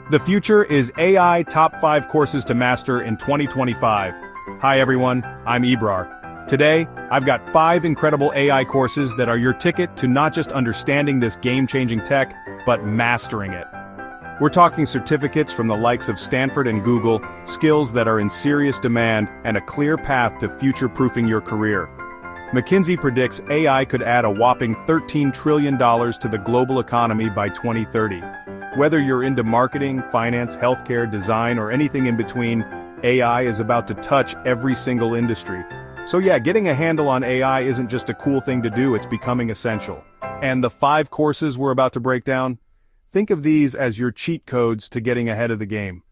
The future is AI Top 5 Courses to Master in 2025. Hi everyone, I'm Ebrar. Today, I've got 5 incredible AI courses that are your ticket to not just understanding this game-changing tech, but mastering it. We're talking certificates from the likes of Stanford and Google, skills that are in serious demand, and a clear path to future-proofing your career. McKinsey predicts AI could add a whopping $13 trillion to the global economy by 2030. Whether you're into marketing, finance, healthcare, design, or anything in between, AI is about to touch every single industry. So yeah, getting a handle on AI isn't just a cool thing to do, it's becoming essential. And the 5 courses we're about to break down? Think of these as your cheat codes to getting ahead of the game.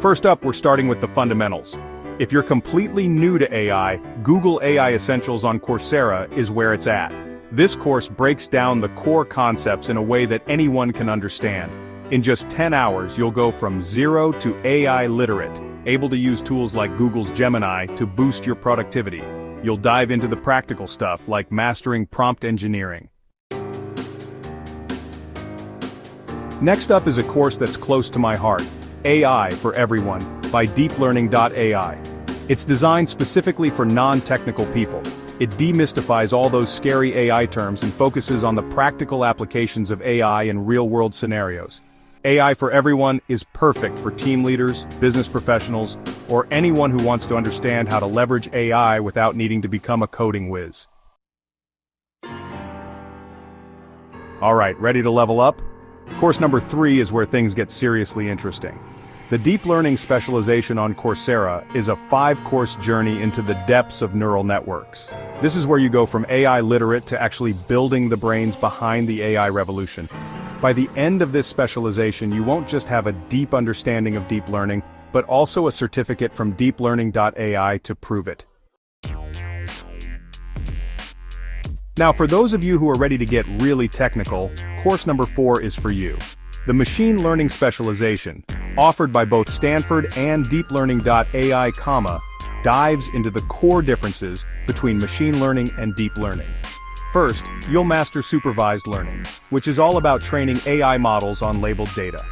First up, we're starting with the fundamentals. If you're completely new to AI, Google AI Essentials on Coursera is where it's at. This course breaks down the core concepts in a way that anyone can understand. In just 10 hours, you'll go from zero to AI literate, able to use tools like Google's Gemini to boost your productivity. You'll dive into the practical stuff like mastering prompt engineering. Next up is a course that's close to my heart, AI for Everyone, by DeepLearning.AI. It's designed specifically for non-technical people. It demystifies all those scary AI terms and focuses on the practical applications of AI in real-world scenarios. AI for Everyone is perfect for team leaders, business professionals, or anyone who wants to understand how to leverage AI without needing to become a coding whiz. Alright, ready to level up? Course number 3 is where things get seriously interesting. The Deep Learning specialization on Coursera is a 5-course journey into the depths of neural networks. This is where you go from AI literate to actually building the brains behind the AI revolution. By the end of this specialization, you won't just have a deep understanding of deep learning, but also a certificate from DeepLearning.AI to prove it. Now, for those of you who are ready to get really technical, course number 4 is for you. The Machine Learning specialization, offered by both Stanford and DeepLearning.AI, dives into the core differences between machine learning and deep learning. First, you'll master supervised learning, which is all about training AI models on labeled data.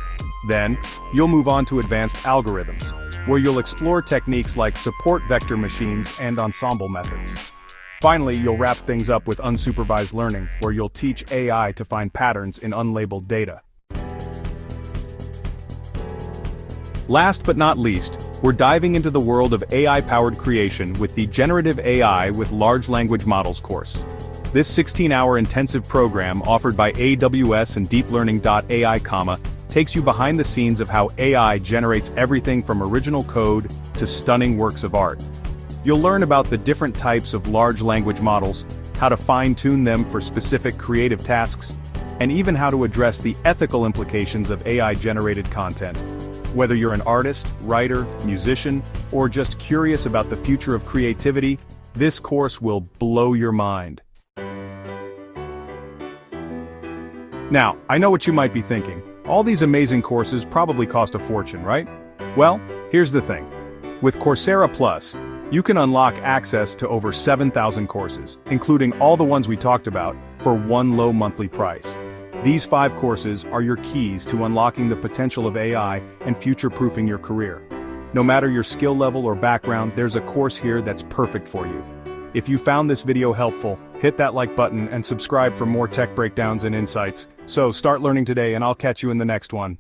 Then, you'll move on to advanced algorithms, where you'll explore techniques like support vector machines and ensemble methods. Finally, you'll wrap things up with unsupervised learning, where you'll teach AI to find patterns in unlabeled data. Last but not least, we're diving into the world of AI-powered creation with the Generative AI with Large Language Models course. This 16-hour intensive program offered by AWS and DeepLearning.AI, takes you behind the scenes of how AI generates everything from original code to stunning works of art. You'll learn about the different types of large language models, how to fine-tune them for specific creative tasks, and even how to address the ethical implications of AI-generated content. Whether you're an artist, writer, musician, or just curious about the future of creativity, this course will blow your mind. Now, I know what you might be thinking. All these amazing courses probably cost a fortune, right? Well, here's the thing. With Coursera Plus, you can unlock access to over 7,000 courses, including all the ones we talked about, for one low monthly price. These 5 courses are your keys to unlocking the potential of AI and future-proofing your career. No matter your skill level or background, there's a course here that's perfect for you. If you found this video helpful, hit that like button and subscribe for more tech breakdowns and insights. So start learning today and I'll catch you in the next one.